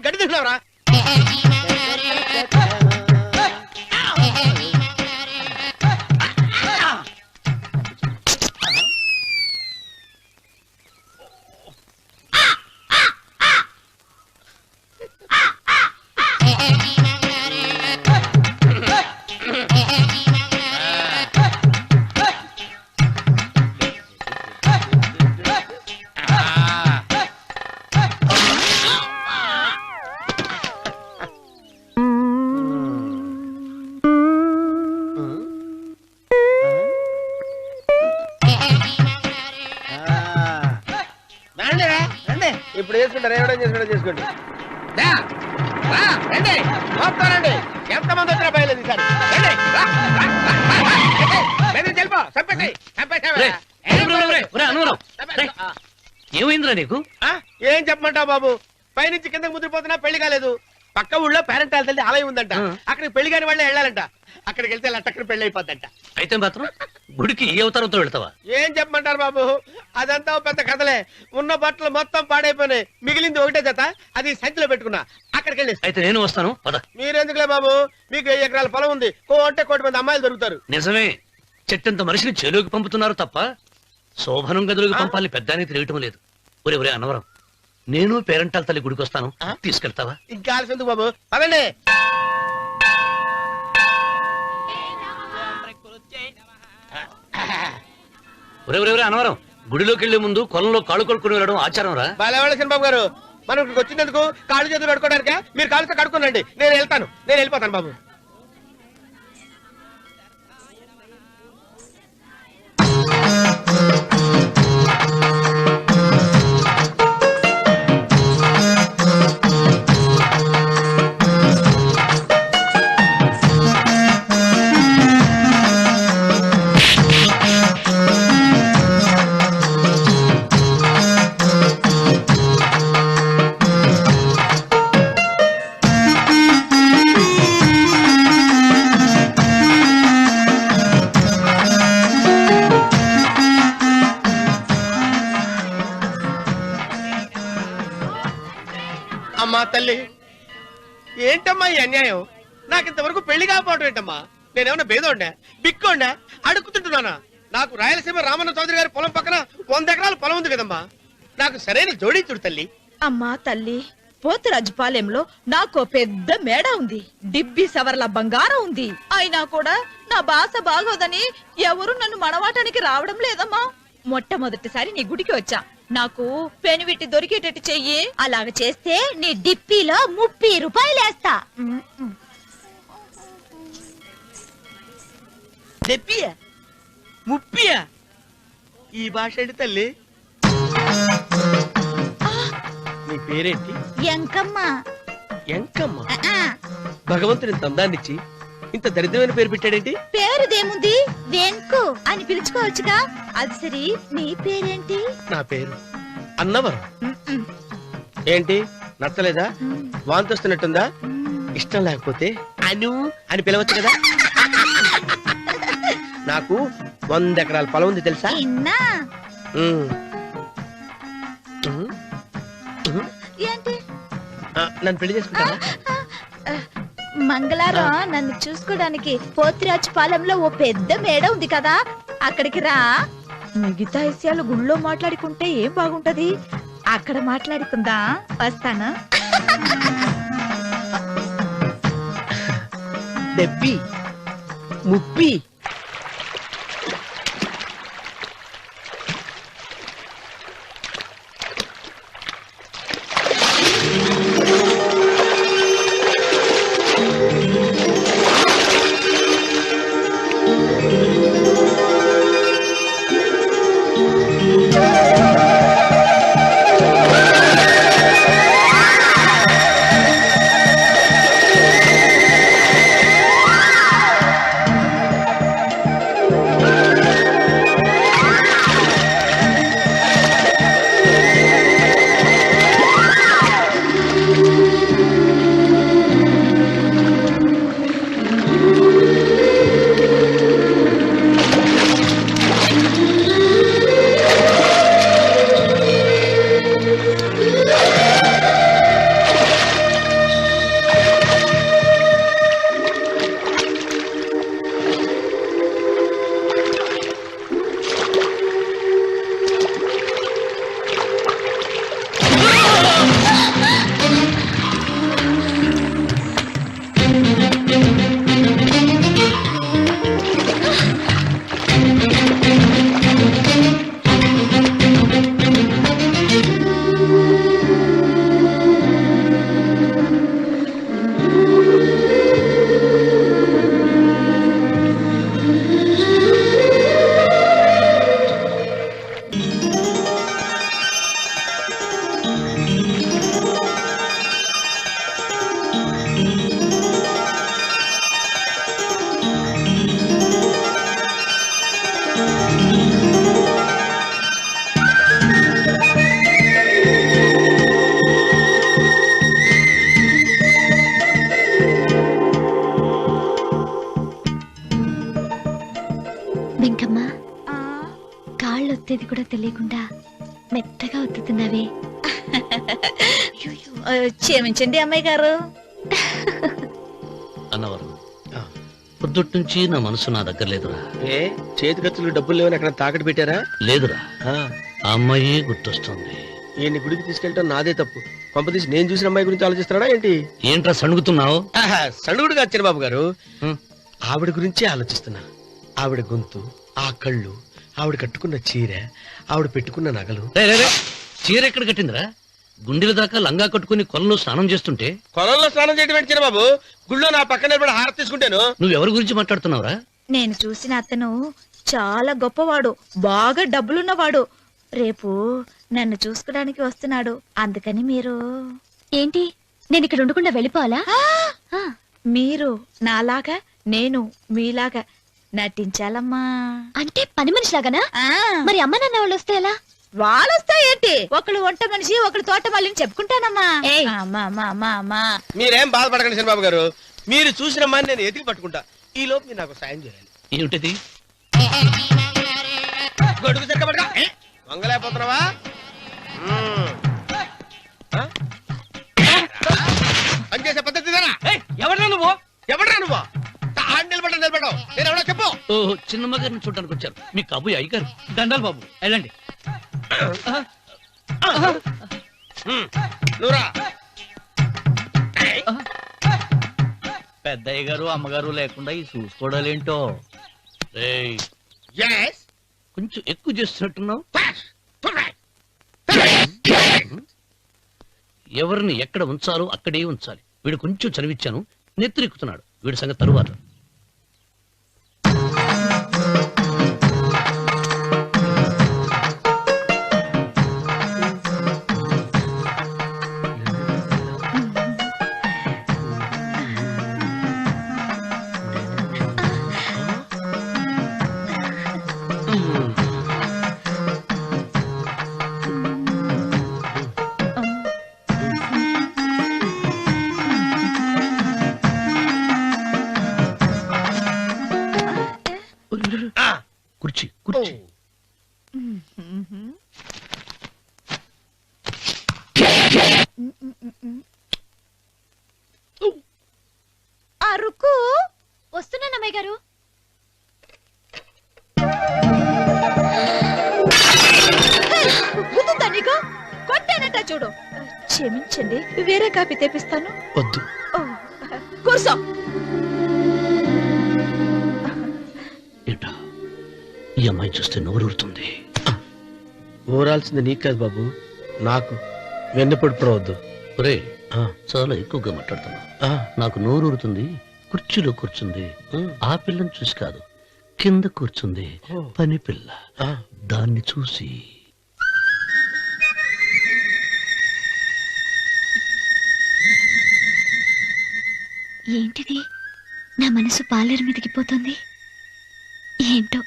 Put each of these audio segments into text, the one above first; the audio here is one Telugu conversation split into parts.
గడి తింటున్నావురా? ఇప్పుడు చేసుకుంటారు, ఏమైనా చేసుకోండి. రండి రండి, ఎంతమంది వచ్చినా బయలుదేరి సార్. ఏమైందిరా నీకు? ఏం చెప్పమంటావు బాబు, పైనుంచి కిందకి ముద్రపోతున్నా పెళ్లి కాలేదు. పక్క ఊళ్ళో పేరెంటాల తల్లి ఆలయం ఉందంట, అక్కడికి పెళ్లి కాని వాళ్ళే వెళ్ళాలంట. అక్కడికి వెళ్తే లట్టక్కడ పెళ్లి అయిపోద్దంట. అయితే మాత్రం గుడికి ఏ అవతారంతో వెళ్తావా? ఏం చెప్పమంటారు బాబు, అదంతా పెద్ద కథలే. ఉన్న బట్టలు మొత్తం పాడైపోయినాయి, మిగిలింది ఒకటే జత, అది సంచిలో పెట్టుకున్నా. అక్కడికి వెళ్ళి అయితే నేను వస్తాను. మీరెందుకులే బాబు, మీకు 10 ఎకరాల పొలం ఉంది, అంటే 1 కోటి మంది అమ్మాయిలు దొరుకుతారు. నిజమే, చెట్టంత మనిషిని చెరువుకి పంపుతున్నారు తప్ప శోభనం గదులకు పంపాలని పెద్దానికి తెలియటం లేదు. ఒరే అన్నవరం, నేను పేరెంటాల తల్లి గుడికి వస్తాను, తీసుకెళ్తావా? ఇంకా ఆలస్యం బాబు, పదండి. ఒరే అన్నవరం, గుడిలోకి వెళ్లే ముందు కొలంలో కాళ్ళు కొడుకుని వెళ్ళడం ఆచారం రా. బాగా బాబు గారు, మనం ఇక్కడికి వచ్చినందుకు కాళ్ళు చేతులు కడుక్కోవడానికా? మీరు కాళ్ళతో కడుక్కోనండి, నేను వెళ్ళిపోతాను బాబు. అమ్మా తల్లి, ఏంటమ్మా ఈ అన్యాయం? నాకింతవరకు పెళ్లి కాకపోవడం ఏంటమ్మా? నేనేమన్నా బేదోండా, బిక్కోండా, అడుక్కుతుంటున్నానా? నాకు రాయలసీమ రామన్న చౌదరి గారి పొలం పక్కన 100 ఎకరాల పొలం ఉంది కదమ్మా, నాకు సరైన జోడీ చూడు తల్లి. అమ్మా తల్లి, పోతురాజుపాలెంలో నాకు పెద్ద మేడ ఉంది, డిబ్బి సవర్ల బంగారం ఉంది. అయినా కూడా నా భాష బాగోదని ఎవరు నన్ను మనవాటానికి రావడం లేదమ్మా. మొట్టమొదటిసారి నీ గుడికి వచ్చా, నాకు పెనివిట్టి దొరికేటట్టు చెయ్యి. అలాగ చేస్తే నీ డిప్పీలో 30 రూపాయలు వేస్తా. చెప్పియా 30? ఈ భాష ఏంటి తల్లి? నీ పేరేంటి? ఎంకమ్మ. ఎంకమ్మ? భగవంతుని తందాన్నిచ్చి ఇంత దరిద్రమైన పేరు పెట్టాడేంటి? పేరుదేముంది, వెంకు అని పిలుచుకోవచ్చుగా. అది సరి, నీ పేరేంటి? నా పేరు అన్నవరం. ఏంటి నచ్చలేదా? వాంతి వస్తున్నట్టుందా? ఇష్టం లేకపోతే అను అని పిలవచ్చు కదా. నాకు 100 ఎకరాల పొలం ఉంది తెలుసా? ఏంటి? నన్ను పెళ్లి చేసుకుంటావా? మంగళారం నన్ను చూసుకోవడానికి పోతిరాజుపాలెంలో ఓ పెద్ద మేడ ఉంది కదా, అక్కడికి రా. మిగతా విషయాలు గుళ్ళో మాట్లాడుకుంటే ఏం బాగుంటది, అక్కడ మాట్లాడుకుందా. వస్తాను. డెబ్బి 30. కాళ్ళు ఒత్తేది కూడా తెలియకుండా మెత్తగా ఒత్తుతున్నావే. క్షమించండి అమ్మాయి గారు. అన్నవరం పొద్దుటి నుంచి నా మనసు నా దగ్గర లేదురా. ఏ చేతి ఖర్చులు డబ్బులు లేవని అక్కడ తాకట్టు పెట్టారా? లేదురా, ఆ, ఆ అమ్మాయి గుర్తొస్తుంది. ఈయన్ని గుడికి తీసుకెళ్ళటం నాదే తప్పు. కొంపతీసి నేను చూసిన అమ్మాయి గురించి ఆలోచిస్తున్నాడా ఏంటి? ఏంట్రా సణుగుతున్నావు? సణుగుడుగా వచ్చాను బాబు గారు. ఆవిడ గురించే ఆలోచిస్తున్నా. ఆవిడ గొంతు, ఆ కళ్ళు, ఆవిడ కట్టుకున్న చీర, ఆవిడ పెట్టుకున్న నగలు. చీర ఎక్కడ కట్టిందిరా? గుండెల దాకా లంగా కట్టుకుని కొలంలో స్నానం చేస్తుంటే. కొలంలో స్నానం చేయడం ఏంటి బాబు? గుళ్ళో నా పక్కన నిలబడి హారతి తీసుకుంటాను. నువ్వెవరి గురించి మాట్లాడుతున్నావురా? నేను చూసిన అతను చాలా గొప్పవాడు, బాగా డబ్బులున్నవాడు. రేపు నన్ను చూసుకోడానికి వస్తున్నాడు. అందుకని మీరు ఏంటి, నేను ఇక్కడ ఉండకుండా వెళ్ళిపోవాలా? మీరు నాలాగా, నేను మీలాగా నటించాలమ్మా. అంటే పని మనిషిలాగానా? ఆ, మరి అమ్మ నాన్న వాళ్ళు వస్తే ఎలా? వాళ్ళు వస్తాయేంటి? ఒకళ్ళు వంట మనిషి, ఒకళ్ళు తోట మళ్ళీ చెప్పుకుంటానమ్మా. ఏయ్. అమ్మా, అమ్మా, అమ్మా, అమ్మా. మీరేం బాధపడకండి చంద్రబాబు గారు. మీరు చూసిన అమ్మాయిని నేను ఎతికి పట్టుకుంటా. ఈ లోపు మీరు నాకు సాయం చేయాలి. ఏమిటిది? గొడుగు చెక్క పట్టుకో. వంగలేకపోతున్నావా? పనిచేసే పద్ధతి ఎవరా నువ్వు? ఎవడరా నువ్వు? నిలబడ్డావు. నేను ఎవడో చెప్పు. ఓహో, చిన్నమ్మ గారిని చూడడానికి వచ్చారు. మీ కాబోయే అయ్యగారు. దండాలు బాబు, వెళ్ళండి. నువ్వురా. పెద్దయ్య గారు అమ్మగారు లేకుండా ఈ చూసుకోవడాలేంటో. రేయ్, Yes. కొంచెం ఎక్కువ చేస్తున్నట్టున్నావు. ఎవరిని ఎక్కడ ఉంచాలో అక్కడే ఉంచాలి. వీడు కొంచెం చనివిచ్చాను, నెత్తిరెక్కుతున్నాడు. వీడి సంగతి తరువాత. కుర్చీ కుర్చీ. అరుకు వస్తున్నాను అమ్మాయి గారు. గుద్దుతా నీకు? కొట్టానట చూడు. క్షమించండి, వేరే కాపీ తెప్పిస్తాను. వద్దు. ఓ, కూర్చో. ఏంటా, ఈ అమ్మాయి చూస్తే నోరూరుతుంది. ఊరాల్సింది నీకు కాదు బాబు, నాకు. వెన్నపడి పడవద్దు. ఒరే, చాలా ఎక్కువగా మాట్లాడుతున్నా. నాకు నోరూరుతుంది. కుర్చీలో కూర్చుంది. ఆ పిల్లని చూసి కాదు, కింద కూర్చుంది పని పిల్ల. దాన్ని చూసి. ఏంటిది, నా మనసు పాలేరు మీదకి పోతుంది. ఏంటో.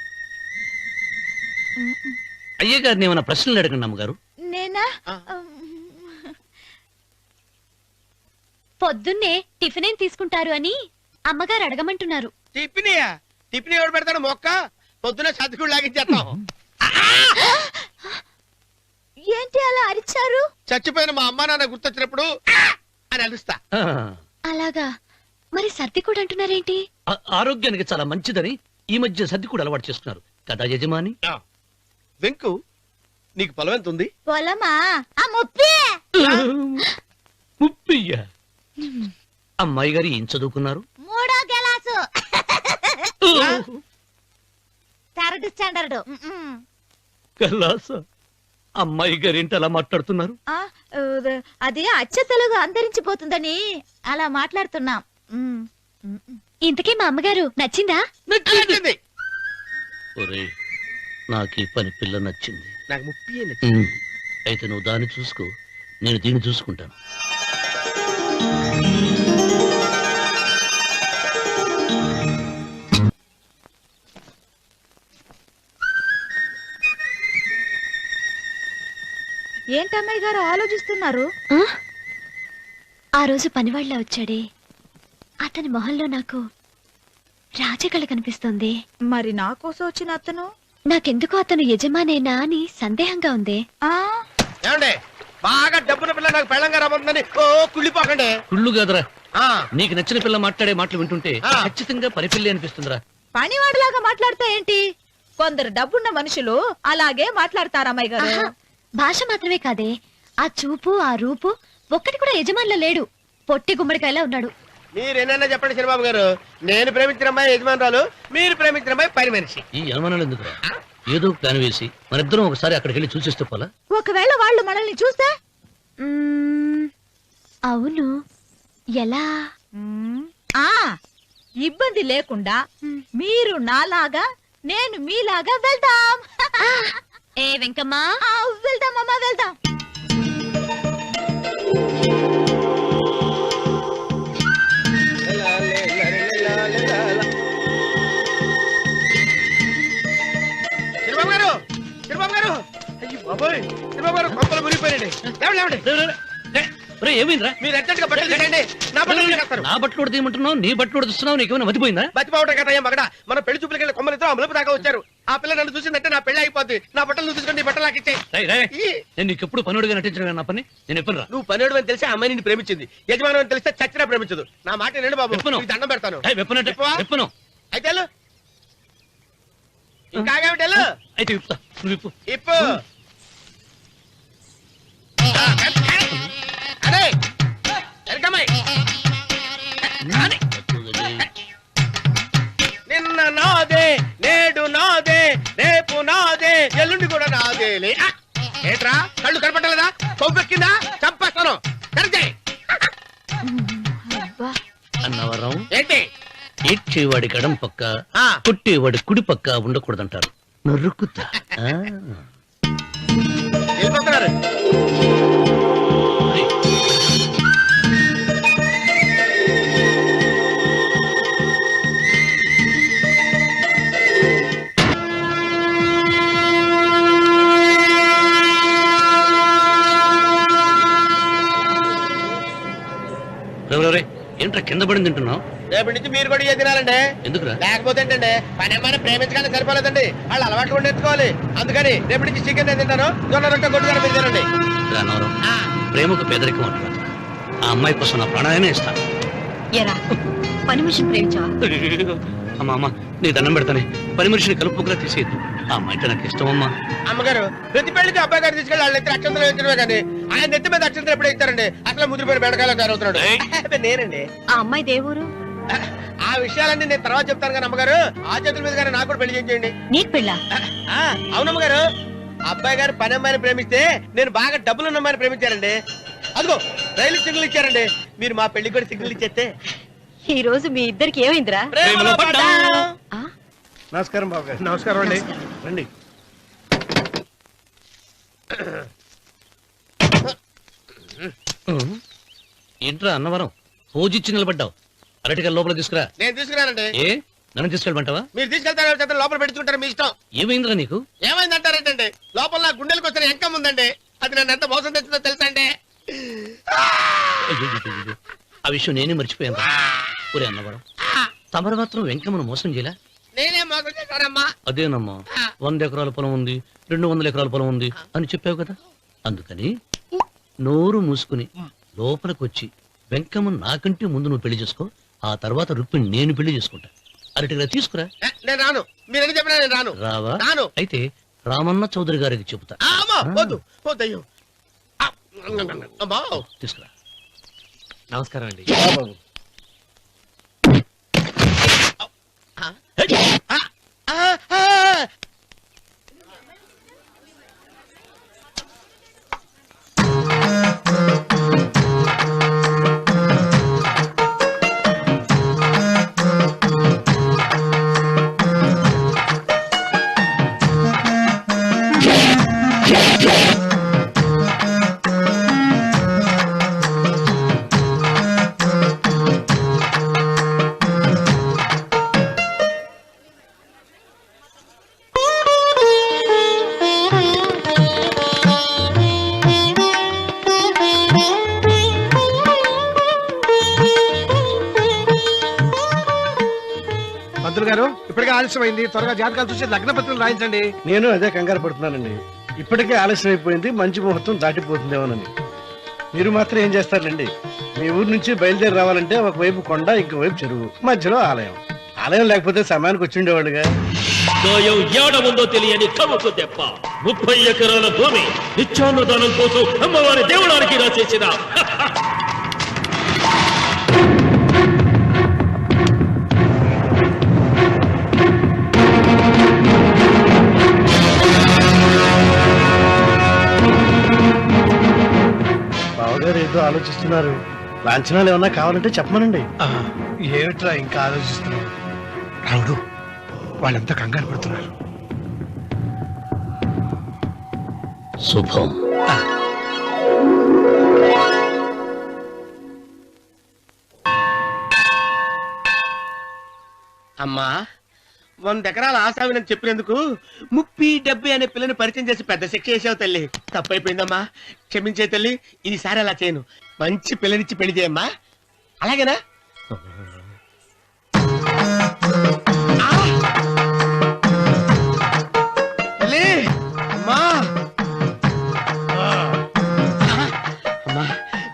అయ్యగారిని ఏమైనా ప్రశ్నలు అడగండి అమ్మగారు. నేనా? పొద్దున్నే టిఫిన్ ఏం తీసుకుంటారు అని అమ్మగారు అడగమంటున్నారు. టిఫినియా? టిఫిన్ ఎవడు పెడతాడు? మొక్క పొద్దున సర్దుకుడు లాగించేస్తాం. ఏంటి అలా అరిచారు? చచ్చిపోయిన మా అమ్మ నాన్న గుర్తొచ్చినప్పుడు అని అలుస్తా. అలాగా? మరి సర్ది కూడా అంటున్నారేంటి? ఆరోగ్యానికి చాలా మంచిదని ఈ మధ్య సర్ది కూడా అలవాటు చేసుకున్నారు కదా యజమాని. వెంకు, నీకు పొలం ఎంత ఉంది? పొలమా? ఆ ముప్పి. ముప్పయ్య. అమ్మాయి గారు ఏం చదువుకున్నారు? 3వ క్లాసు, 3rd స్టాండర్డ్. కలాస. అమ్మాయి గారు ఏంటి అలా మాట్లాడుతున్నారు? అది అచ్చ తెలుగు అంతరించిపోతుందని అలా మాట్లాడుతున్నాం. ఇంతకీ మా అమ్మగారు నచ్చిందా? నచ్చింది. ఒరే, నాకు ఈ పని పిల్ల నచ్చింది. నాకు ముప్పి. అయితే నువ్వు దాన్ని చూసుకో, నేను దీన్ని చూసుకుంటాను. ఏంటమ్మాయి గారు ఆలోచిస్తున్నారు? ఆ రోజు పనివాళ్ళ వచ్చాడే, అతని మొహంలో నాకు రాజకళ కనిపిస్తుంది. మరి నా కోసం వచ్చిన అతను? నాకెందుకో అతను యజమానేనా అని సందేహంగా ఉంది. ఏమండి బాగా డబ్బున పిల్ల నాకు పెళ్ళంగా రాబోతుందని ఓ కుళ్ళిపోకండి. కుళ్ళు కాదురా, ఆ, నీకు నచ్చిన పిల్ల మాట్లాడే మాటలు వింటుంటే ఆ. ఖచ్చితంగా పనిపిల్లి అనిపిస్తుందిరా. పనివాడిలాగా మాట్లాడతా ఏంటి? కొందరు డబ్బున్న మనుషులు అలాగే మాట్లాడతారమ్మాయి గారు. ఆహా, భాష మాత్రమే కాదే, ఆ చూపు ఆ రూపు ఒక్కటి కూడా యజమానిలో లేడు. పొట్టి గుమ్మడికాయలా ఉన్నాడు. మీరేనన్నా చెప్పండి చిరబాబు గారు, నేను ప్రేమించిన అమ్మాయి యజమానురాలు, మీరు ప్రేమించిన అమ్మాయి పని మనిషి. ఈ అనుమానాలు ఎందుకురా? ఏదో ప్లాన్ వేసి మనిద్దరం ఒకసారి అక్కడికి వెళ్ళి చూసేస్తే పోలా? ఒకవేళ వాళ్ళు మనల్ని చూస్తే? అవును, ఎలా? ఆ ఇబ్బంది లేకుండా మీరు నాలాగా నేను మీలాగా వెళ్దాం. ఏ వెంకమ్మా, వెళ్దాం అమ్మా, వెళ్దాం. చిరబాబు గారు, చిరబాబు గారు, అయ్యి బాబోయ్, చిరబాబు గారు కొంపలు మునిగిపోయారండి. లేవండి, లేవండి. ఏమైందిరా? మీరు అర్జెంట్ గా బట్టలు తీసేయండి, నా బట్టలు తీసేస్తారు. నా బట్టలు ఉడతీయమంటున్నావు, నీ బట్టలు ఉడుతున్నావు, నీకేమైనా మతిపోయిందా? బతిపావటం కదా మగడ, మన పెళ్లి చూపులకి వెళ్ళి కొమ్మలితో అమలుపు దాకా వచ్చారు. ఆ పిల్ల నన్ను చూసిందంటే నా పెళ్లి అయిపోద్ది. నా బట్టలు నువ్వు తీసుకొని నీ బట్టలు నాకు ఇచ్చేయి. రేయ్, రేయ్, నేను నీకు ఎప్పుడు పనుడిగా నటించడం నా పని. నేను ఎప్పుడు రా? నువ్వు పనివాడు అని తెలిసి ఆ అమ్మాయి నిన్ను ప్రేమించింది, యజమాని అని తెలిస్తే చచ్చినా ప్రేమించదు. నా మాట వినండి బాబు, విప్పను. నీకు దండం పెడతాను. వెప్పనంటే విప్పవా? విప్పను. అయితే వెళ్ళు. ఇంకా ఆగావిటి వెళ్ళు. అయితే విప్పుతా, నువ్వు విప్పు. ఇప్పు. అరే ఎరకమ్మాయి. నిన్న నాదే, నేడు నాదే, రేపు నాదే, ఎల్లుండి కూడా నాదేలే. ఏట్రా కళ్ళు కనపట్టలేదా? కొవ్వెక్కిందా? చంపేస్తాను. కరెక్టే. అన్నవరం ఏంటి? ఏడ్చేవాడి గడం పక్క, ఆ. కొట్టేవాడి కుడి పక్క ఉండకూడదంటారు. నరుకుతా. వెళ్ళిపోతున్నారు. ఏంట్రా కింద పడింది తింటున్నావు? రేపటి నుంచి మీరు కూడా ఇదే తినాలండి. ఎందుకురా? లేకపోతే ఏంటండి, పని అమ్మాయిని ప్రేమించగానే సరిపోలేదండి, వాళ్ళు అలవాట్లు కూడా నేర్చుకోవాలి. అందుకని రేపటి నుంచి చికెన్ నేను తింటాను, జొన్న రొట్టె కొట్టుగా మీరు తినండి. రా అన్నవరం, ప్రేమకు పేదరికం అంటారు. ఆ అమ్మాయి కోసం నా ప్రాణాయనే ఇస్తాను. ఎరా పని మనిషిని ప్రేమించావా? అమ్మా అమ్మా, నీ దండం పెడతానే, పని మనిషిని కలుపుకులా తీసేయద్దు. ఆ అమ్మాయి అంటే నాకు ఇష్టం అమ్మా. అమ్మగారు ప్రతి పెళ్లికి అబ్బాయి గారు తీసుకెళ్ళి వాళ్ళ ఎత్తి అక్షంతలు వేయించడమే కానీ ఆయన నెత్తి మీద అక్షంతలు ఎప్పుడు ఇస్తారండి? అసలు ముదిరిపోయిన బెడకాయలో తయారవుతున్నాడు. అబ్బే, నేనండి. ఆ అమ్మాయి దేవురు ఆ విషయాలన్నీ నేను తర్వాత చెప్తాను కానీ అమ్మగారు, ఆ చేతుల మీద కానీ నాకు కూడా పెళ్లి చేయండి. నీకు పెళ్ళా? అవునమ్మగారు, అబ్బాయి గారు పని అమ్మాయిని ప్రేమిస్తే నేను బాగా డబ్బులున్న అమ్మాయిని ప్రేమించారండి. అదిగో రైలు సిగ్నల్ ఇచ్చారండి. మీరు మా పెళ్లికి కూడా సిగ్నల్ ఇచ్చేస్తే ఈ రోజు మీ ఇద్దరికి ఏమైందిరా? ప్రేమలో పడ్డాం. నమస్కారం బాబు గారు. నమస్కారం అండి. రండి. ఏంట్రా అన్నవరం, పూజిచ్చి నిలబడ్డావు? అరటిగా లోపల తీసుకురా. నేను తీసుకురానండి. ఏ నన్ను తీసుకెళ్ళమంటావా? మీరు తీసుకెళ్తారో చేత లోపల పెట్టుకుంటారు, మీ ఇష్టం. ఏమైందిరా నీకు? ఏమైందంటారేంటండి? లోపల నా గుండెలకు వచ్చిన ఎంకం ఉందండి, అది నన్ను ఎంత మోసం తెచ్చిందో తెలుసా అండి? అయ్యయ్యయ్యయ్యో, ఆ విషయం నేనే మర్చిపోయాను. ఒరే అన్నవరం, తమరు మాత్రం వెంకమ్మను మోసం చేయలే? నేనే మోసం చేశానమ్మా. అదేనమ్మా, 100 ఎకరాల పొలం ఉంది, 200 ఎకరాల పొలం ఉంది అని చెప్పావు కదా, అందుకని నోరు మూసుకుని లోపలికి వచ్చి వెంకమ్మ నాకంటే ముందు నువ్వు పెళ్లి చేసుకో, ఆ తర్వాత రుక్మిణి నేను పెళ్లి చేసుకుంటా. అరటిగా తీసుకురా. నేను రాను, మీరని చెప్పినా నేను రాను. రావా? రాను. అయితే రామన్న చౌదరి గారికి చెబుతా. అమ్మా, వద్దు వద్దయ్యో. అమ్మా, తీసుకురా. నమస్కారం అండి. ఆలస్యమైంది, త్వరగా జాతకాలు చూసి లగ్న పత్రికలు రాయించండి. నేను అదే కంగారు పడుతున్నానండి. ఇప్పటికే ఆలస్యం అయిపోయింది, మంచి ముహూర్తం దాటిపోతుందేమోనని. మీరు మాత్రం ఏం చేస్తారండి? మీ ఊరు నుంచి బయలుదేరి రావాలంటే ఒకవైపు కొండ, ఇంకోవైపు చెరువు, మధ్యలో ఆలయం. ఆలయం లేకపోతే సమయానికి వచ్చి ఉండేవాడుగా. గాయం ఏడ ఉందో తెలియని కవుకు దెబ్బ 30 ఎకరాల భూమి నిత్యాన్నదానం కోసం అమ్మవారి దేవుడానికి రాసేసిన బావగారు ఏదో ఆలోచిస్తున్నారు. లాంఛనాలు ఏమన్నా కావాలంటే చెప్పమనండి. ఏమిట్రా ఇంకా ఆలోచిస్తున్నావు? రావుడు, వాళ్ళంతా కంగారు పడుతున్నారు. శుభం. అమ్మా 100 ఎకరాల ఆశావినని చెప్పినందుకు 30-70 అనే పిల్లని పరిచయం చేసి పెద్ద శిక్ష చేసావు తల్లి. తప్పైపోయిందమ్మా, క్షమించే తల్లి. ఈసారి అలా చేయను. మంచి పిల్లనిచ్చి పెళ్లి చేయమ్మా. అలాగేనా? తల్లి, అమ్మా. అమ్మా,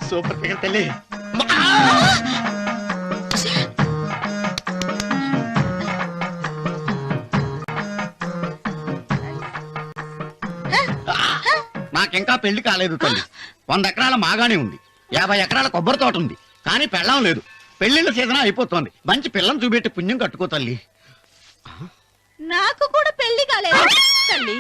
సూపర్ ఫిగర్ తల్లి. నాకింకా పెళ్లి కాలేదు తల్లి. 100 ఎకరాల మాగానే ఉంది, 50 ఎకరాల కొబ్బరి తోట ఉంది, కానీ పెళ్ళం లేదు. పెళ్లిళ్ళ సీజన్ అయిపోతుంది. మంచి పిల్లని చూపెట్టి పుణ్యం కట్టుకో తల్లి. నాకు కూడా పెళ్లి కాలేదు తల్లి.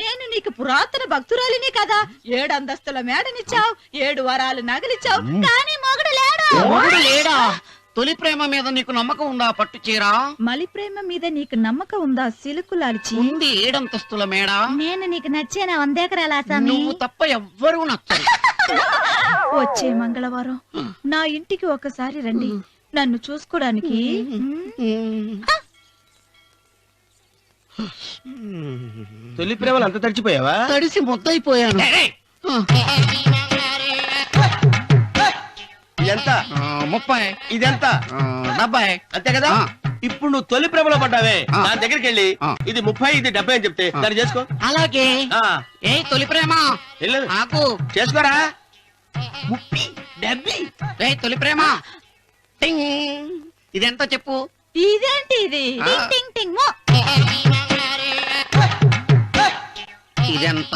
నేను నీకు పురాతన భక్తురాలిని కదా. 7 అంతస్తుల మేడనిచ్చావు, 7 వరాలు నగలిచ్చావు, కానీ మొగుడు లేడు. మొగుడు లేడా? తొలి ప్రేమ మీద నీకు నమ్మకం ఉందా? పట్టు చీర. మలి ప్రేమ మీద నీకు నమ్మకం ఉందా? సిలుకులాల్చి ఉంది 7 అంతస్తుల మేడ. నేను నీకు నచ్చేనా 100 ఎకరాల ఆసామి? నువ్వు తప్ప ఎవ్వరూ నచ్చరు. వచ్చే మంగళవారం నా ఇంటికి ఒకసారి రండి, నన్ను చూసుకోడానికి. తొలి ప్రేమలు అంత తడిచిపోయావా? తడిసి ముద్దయిపోయాను. ఎంత? 30. ఇదెంత? 70. అంతే కదా. ఇప్పుడు నువ్వు తొలి ప్రేమలో పడ్డావే, దాని దగ్గరికి వెళ్ళి ఇది 30 ఇది 70 అని చెప్తే దాన్ని చేసుకో. అలాగే. ఆ, ఏ తొలి ప్రేమ వెళ్ళు. నాకు చేసుకోరా. 30, 70. ఏ తొలి ప్రేమ టింగ్. ఇదెంత చెప్పు. ఇదేంటి ఇది? టింగ్ టింగ్ టింగ్ మో. ఇదెంత?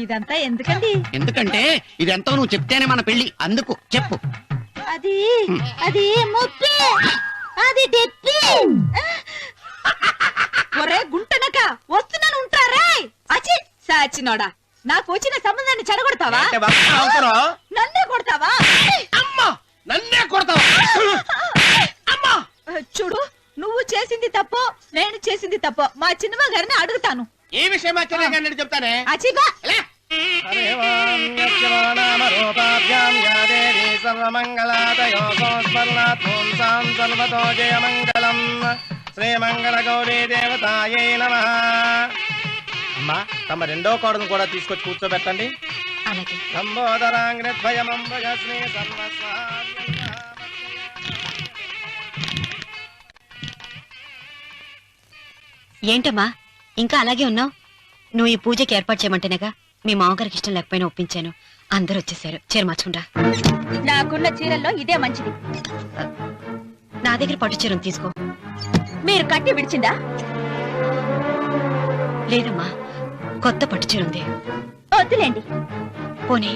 ఇదంతా ఎందుకండి? ఎందుకంటే ఇదెంతో నువ్వు చెప్తేనే మన పెళ్లి. అందుకు చెప్పు. అది అది ముప్పి, అది డెప్పి. ఒరే గుంటనక, వస్తున్నాను ఉంటారా? అచి సాచినోడా, నాకు వచ్చిన సంబంధాన్ని చెడగొడతావా? అంటే బాగా అవసరం. నన్నే కొడతావా? అమ్మా, నన్నే కొడతావా? అమ్మా, చూడు, నువ్వు చేసింది తప్పు, నేను చేసింది తప్పు. మా చిన్నమ్మ గారిని అడుగుతాను. ఈ విషయం ఆశ్చర్యంగా చెప్తానే. అచిబా శ్రీమంగళ గౌరీ దేవతాయే నమః. అమ్మా, తమ రెండో కోడను కూడా తీసుకొచ్చి కూర్చోబెట్టండి. అలాగే. సంబోధరాంగ్రద్వయమంబగస్మి సర్వస్వ. ఏంటమ్మా ఇంకా అలాగే ఉన్నావు? నువ్వు ఈ పూజకి ఏర్పాటు చేయమంటేనేగా మీ మామగారికి ఇష్టం లేకపోయినా ఒప్పించాను. అందరూ వచ్చేసారు. చీర మార్చుకుంటా. నాకున్న చీరల్లో ఇదే మంచిది. నా దగ్గర పట్టు చీరను తీసుకో. మీరు కట్టి విడిచిందా? లేదమ్మా, కొత్త పట్టు చీర ఉంది. వద్దులేండి. పోనీ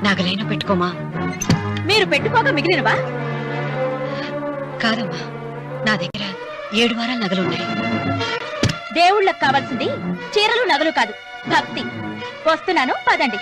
నాగలైనా పెట్టుకోమా. మీరు పెట్టుకోక మిగిలినవా? కాదమ్మా, నా దగ్గర 7 వారాల నగలున్నాయి. దేవుళ్ళకి కావాల్సింది చీరలు నగలు కాదు, భక్తి. వస్తున్నాను, పదండి.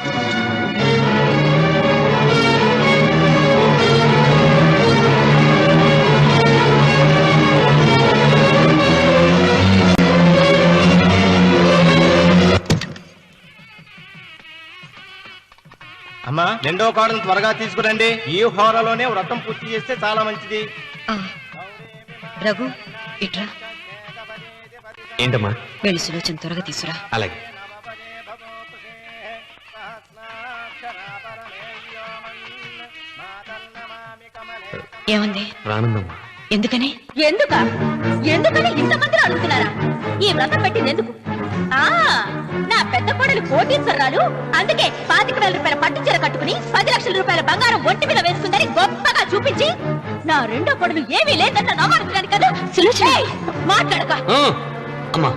అమ్మా, రెండో కోడను త్వరగా తీసుకురండి. ఈ హోరలోనే వ్రతం పూర్తి చేస్తే చాలా మంచిది. రఘు, ఇట్రా. ఏంటమ్మా? వెళ్ళి సులోచన త్వరగా తీసురా. అలాగే. ఏమంది? రానుందమ్మా. ఎందుకని? ఎందుకని ఇంతమందిని అడుగుతున్నారా? ఈ వ్రతం పెట్టింది ఎందుకు? నా పెద్ద కోడలు కోటీశ్వరరాలు, అందుకే 25,000 రూపాయల పట్టు చీర కట్టుకుని 10 లక్షల రూపాయల బంగారం ఒంటి మీద వేసుకుందని గొప్పగా చూపించి, నా రెండో కోడలు ఏమీ లేదన్న నమ్మకం కదా. మాట్లాడక. అమ్మా,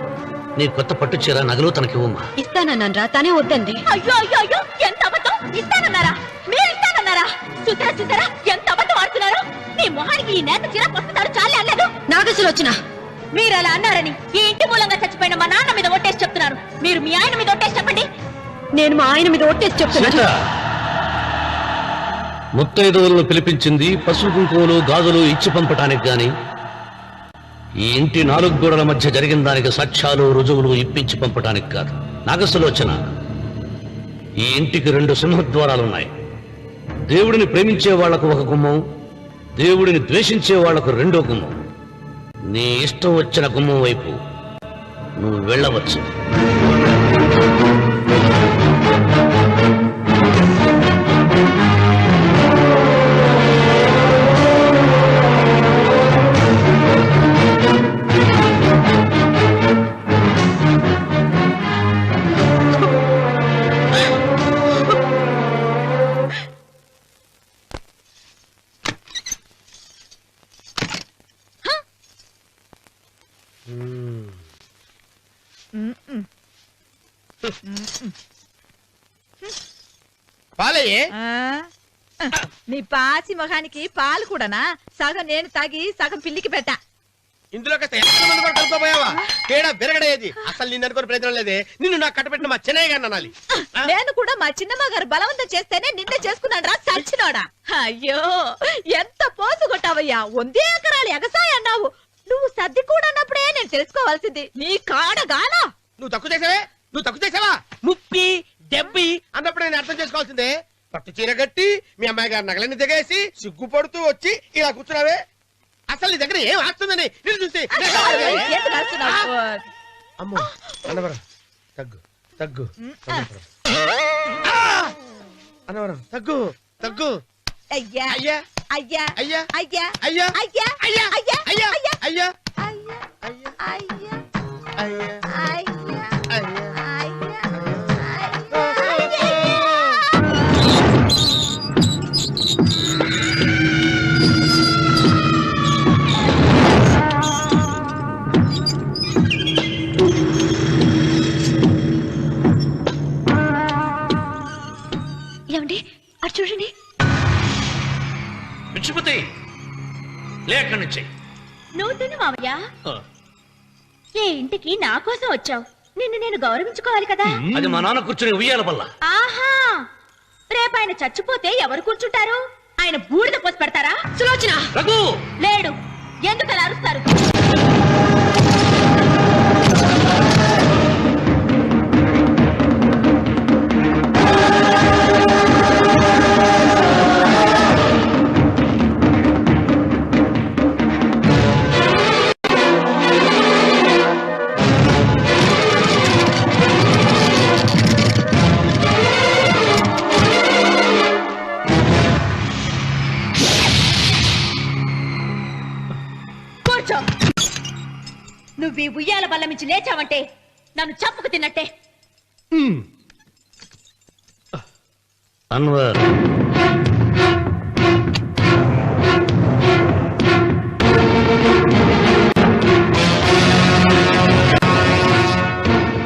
నీ కొత్త పట్టు చీర నగలు తనకివ్వమ్మా. ఇస్తానన్నాను రా, తానే వద్దండి. అయ్యో అయ్యో అయ్యో, ఎంత అబద్ధం! ఇస్తానన్నారా? మీరు ఇస్తానన్నారా? చూసారా చూసారా ఎంత అబద్ధం ఆడుతున్నారు? నీ మొహానికి ఈ నేత చీర వస్తున్నారు చాలే అనలేదు. నాగసులు వచ్చిన మీరు అలా అన్నారని ఈ ఇంటి మూలంగా చచ్చిపోయిన మా నాన్న మీద ఒట్టేసి చెప్తున్నారు. మీరు మీ ఆయన మీద ఒట్టేసి చెప్పండి. నేను మా ఆయన మీద ఒట్టేసి చెప్తున్నాను. ముత్తైదువులను పిలిపించింది పసుపు కుంకుమలు గాజులు ఇచ్చి పంపటానికి గాని, ఈ ఇంటి 4 గోడల మధ్య జరిగిన దానికి సాక్ష్యాలు రుజువులు ఇప్పించి పంపటానికి కాదు. నాగసులోచన, ఈ ఇంటికి 2 సింహద్వారాలున్నాయి. దేవుడిని ప్రేమించే వాళ్లకు ఒక గుమ్మం, దేవుడిని ద్వేషించే వాళ్లకు 2వ గుమ్మం. నీ ఇష్టం వచ్చిన గుమ్మం వైపు నువ్వు వెళ్ళవచ్చు. పాలయ్యే. నీ పాసి మొహానికి పాలు కూడానా? సగం నేను తాగి సగం పిల్లికి పెట్టా. ఇందులో కలుపుకోపోయావా? తేడా బెరగడేది. అసలు నిన్ను అనుకునే ప్రయత్నం లేదే. నిన్ను నాకు కట్టబెట్టిన మా చెన్నయ్య గారిని అనాలి. నేను కూడా మా చిన్నమ్మ గారు బలవంతం చేస్తేనే నిన్నే చేసుకున్నాడు రా సచ్చినోడా. అయ్యో, ఎంత పోసు కొట్టావయ్యా! 100 ఎకరాలు ఎగసాయ అన్నావు. నువ్వు సర్ది కూడా అన్నప్పుడే నేను తెలుసుకోవాల్సింది. నీ కాడగానా? నువ్వు తక్కువ చేసావా? 30, 70 అన్నప్పుడు నేను అర్థం చేసుకోవాల్సిందే. పట్టు చీర కట్టి మీ అమ్మాయి గారు నగలన్నీ దిగేసి సిగ్గుపడుతూ వచ్చి ఇలా కూర్చున్నావే. అసలు నీ దగ్గర ఏం ఆస్తుందని నేను చూస్తే అమ్మో అన్నవరం తగ్గు అన్నవరం తగ్గు. అయ్యా అయ్యా అయ్యా అయ్యా అయ్యా అయ్యా అయ్యా అయ్యా అయ్యా అయ్యా అయ్యా అయ్యా అయ్యా అయ్యా అయ్యా అయ్యా అయ్యా ఏమండి అటు చూడండి. విచ్చిపోతే లేక నుంచి నువ్వు తిను మావయ్య. ఏ ఇంటికి నా కోసం వచ్చావు? నిన్ను నేను గౌరవించుకోవాలి కదా. అది మా నాన్న కూర్చుని ఉయ్యాల వల్ల. ఆహా, రేపు ఆయన చచ్చిపోతే ఎవరు కూర్చుంటారు? ఆయన బూడిద పోసి పెడతారా? సులోచన రఘు లేడు. ఎందుకు అలా అరుస్తారు? నువ్వు ఈ ఉయ్యాల బల్ల మించి లేచావంటే నన్ను చంపుకు తిన్నట్టే. అన్వర్,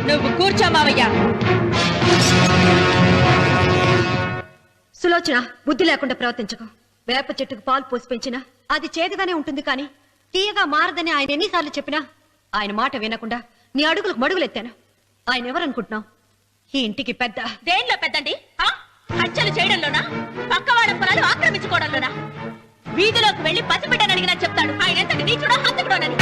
నువ్వు కూర్చో మావయ్య. సులోచన, బుద్ధి లేకుండా ప్రవర్తించకు. వేప చెట్టుకు పాలు పోసి పెంచినా అది చేదుగానే ఉంటుంది, కానీ తీయగా మారదని ఆయన ఎన్నిసార్లు చెప్పినా ఆయన మాట వినకుండా నీ అడుగులకు మడుగులెత్తాను. ఆయన ఎవరనుకుంటున్నావు? ఈ ఇంటికి పెద్ద. దేనిలో పెద్దండి? హత్యలు చేయడంలోనా? పక్కవాడ పొలాలు ఆక్రమించుకోవడంలోనా? వీధిలోకి వెళ్లి పసిబిడ్డని అడిగినా చెప్తాడు ఆయన ఎంతటి నీచుడో హంతకుడోనని.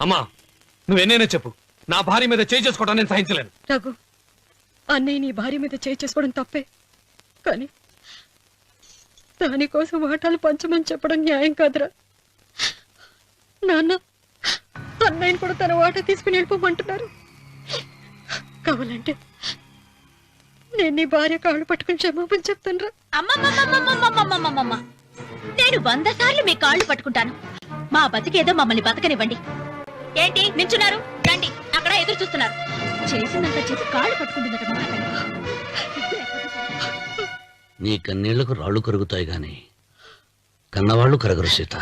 అమ్మా, నువ్వెన్నైనా చెప్పు, నా భార్య మీద చేయి చేసుకోవడం నేను సహించలేను. రఘు, అన్నయ్య నీ భార్య మీద చేయి చేసుకోవడం తప్పే, కానీ దానికోసం వాటాలు పంచమని చెప్పడం న్యాయం కాదురా. నాన్న అన్నయ్యని కూడా తన వాటా తీసుకుని వెళ్ళిపోమంటున్నారు. కావాలంటే నేను నీ భార్య కాళ్ళు పట్టుకుని క్షమాపణ చెప్తాను రా. అమ్మమ్మమ్మమ్మమ్మమ్మమ్మమ్మమ్మ నేను 100 సార్లు మీ కాళ్ళు పట్టుకుంటాను. మా బతికేదో మమ్మల్ని బతకనివ్వండి. ఏంటి నించున్నారు? రండి, అక్కడ ఎదురు చూస్తున్నారు. చేసినంత చేసి కాళ్ళు పట్టుకుంటుందట మా అన్నయ్య. నీ కన్నీళ్లకు రాళ్ళు కరుగుతాయి గాని కన్నవాళ్ళు కరగరు సీత.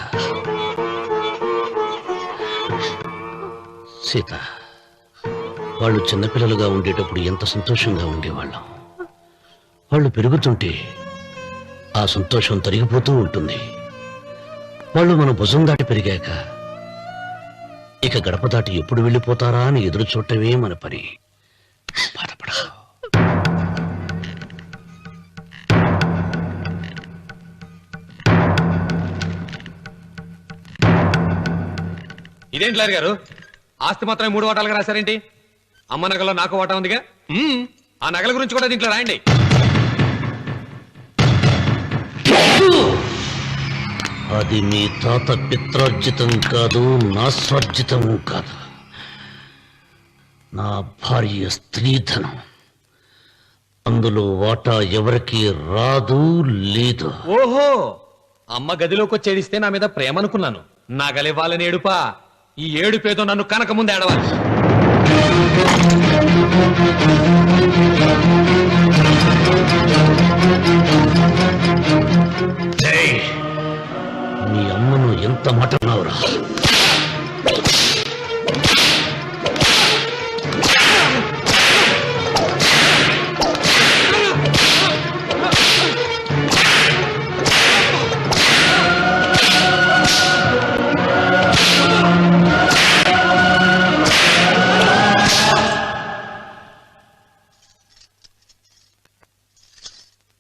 సీత, వాళ్ళు చిన్నపిల్లలుగా ఉండేటప్పుడు ఎంత సంతోషంగా ఉండేవాళ్ళం. వాళ్ళు పెరుగుతుంటే ఆ సంతోషం తరిగిపోతూ ఉంటుంది. వాళ్ళు మన భుజం దాటి పెరిగాక ఇక గడప దాటి ఎప్పుడు వెళ్ళిపోతారా అని ఎదురు చూడటమే మన పని. బాధపడ. ఇదేంటి లాయర్ గారు, ఆస్తి మాత్రమే 3 వాటాలుగా రాశారేంటి? అమ్మ నగలో నాకు వాటా ఉందిగా. ఆ నగల గురించి కూడా దీంట్లో రాయండి. అది మీ తాత పిత్రార్జితం కాదు, నా స్వార్జితం కాదు. నా భార్య స్త్రీధనం. అందులో వాటా ఎవరికి రాదు లేదు. ఓహో, అమ్మ గదిలోకి వచ్చేడిస్తే నా మీద ప్రేమ అనుకున్నాను. నగలివ్వాలని ఏడుపా. ఈ ఏడుపేదో నన్ను కనక ముందు ఏడవాలి. మీ అమ్మను ఎంత మాట అన్నావురా?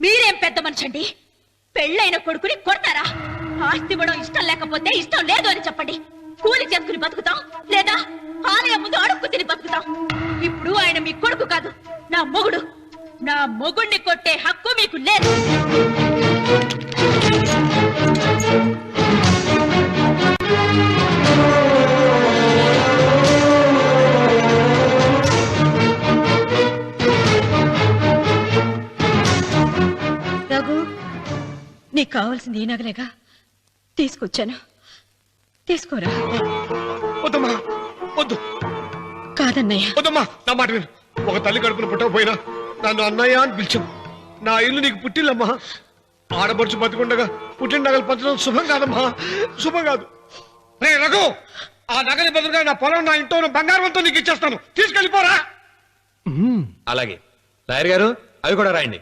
మీరేం పెద్ద మనిషండి? పెళ్ళైన కొడుకుని కొడతారా? ఆస్తి ఇవ్వడం ఇష్టం లేకపోతే ఇష్టం లేదు అని చెప్పండి. కూలి చేసుకుని బతుకుతాం, లేదా ఆలయం ముందు అడుక్కు తిని బతుకుతాం. ఇప్పుడు ఆయన మీ కొడుకు కాదు, నా మొగుడు. నా మొగుడిని కొట్టే హక్కు మీకు లేదు. రఘు, నీకు కావాల్సింది ఈ నగలేగా తీసుకొచ్చాను, తీసుకోరా. వద్దమ్మా, వద్దు. కాదన్నయ్య. వద్దమ్మా, నా మాట విను. ఒక తల్లి కడుపున పుట్టకపోయినా నన్ను అన్నయ్య అని పిలిచావు. నా ఇల్లు నీకు పుట్టిల్లమ్మా. ఆడపడుచు బతికుండగా పుట్టిన నగలు పంచడం శుభం కాదమ్మా, శుభం కాదు. రే రఘు, ఆ నగలి బదులుగా నా పొలం, నా ఇంట్లో ఉన్న బంగారంతో నీకు ఇచ్చేస్తాను. తీసుకెళ్ళిపోరా. అలాగే లాయర్ గారు, అవి కూడా రాయండి.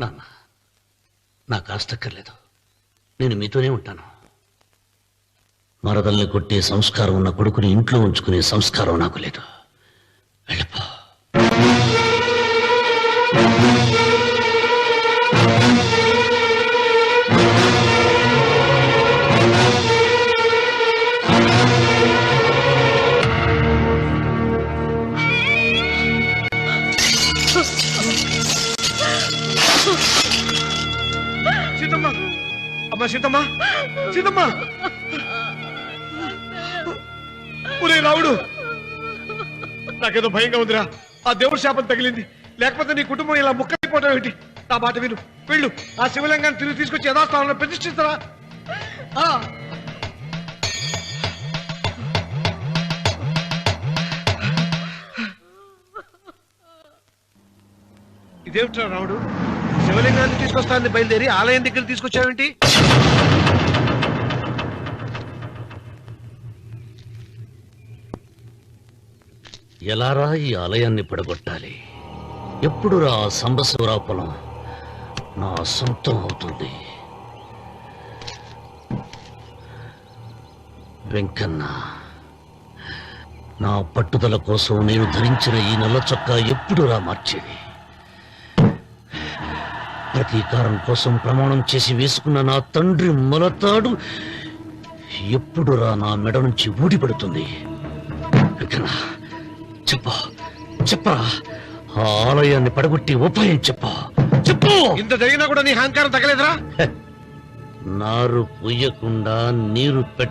నాన్న, నాకు ఆస్తక్కర్లేదు. నేను మీతోనే ఉంటాను. మరదల్ని కొట్టే సంస్కారం ఉన్న కొడుకుని ఇంట్లో ఉంచుకునే సంస్కారం నాకు లేదు. వెళ్ళిపో. సీతమ్మ, అమ్మ సీతమ్మ, సీతమ్మ. ఒరే రావుడు, నాకేదో భయంగా ఉందిరా. ఆ దేవుడి శాపం తగిలింది. లేకపోతే నీ కుటుంబం ఇలా ముక్కైపోవటం ఏంటి? నా మాట విను, వెళ్ళు. ఆ శివలింగాన్ని తిరిగి తీసుకొచ్చి యథాస్థానంలో ప్రతిష్ఠిస్తారా? ఇదేమిట్రా రావుడు, శివలింగాన్ని తీసుకొస్తానని బయలుదేరి ఆలయం దగ్గర తీసుకొచ్చావేంటి? ఎలారా ఈ ఆలయాన్ని పడగొట్టాలి? ఎప్పుడురా సంబశివరావు పొలం నా సొంతం అవుతుంది? వెంకన్న, నా పట్టుదల కోసం నేను ధరించిన ఈ నల్ల చొక్కా ఎప్పుడురా మార్చేది? ప్రతీకారం కోసం ప్రమాణం చేసి వేసుకున్న నా తండ్రి మొలతాడు ఎప్పుడురా నా మెడ నుంచి ఊడిపడుతుంది? అందుకేనా చెప్పు చెప్పరా ఆ ఆలయాన్ని పడగొట్టి ఉపాయం చెప్పు చెప్పు. ఇంత జరిగినా కూడా నీ అహంకారం తగ్గలేదురా? నారు పొయ్యకుండా నీరు పెట్ట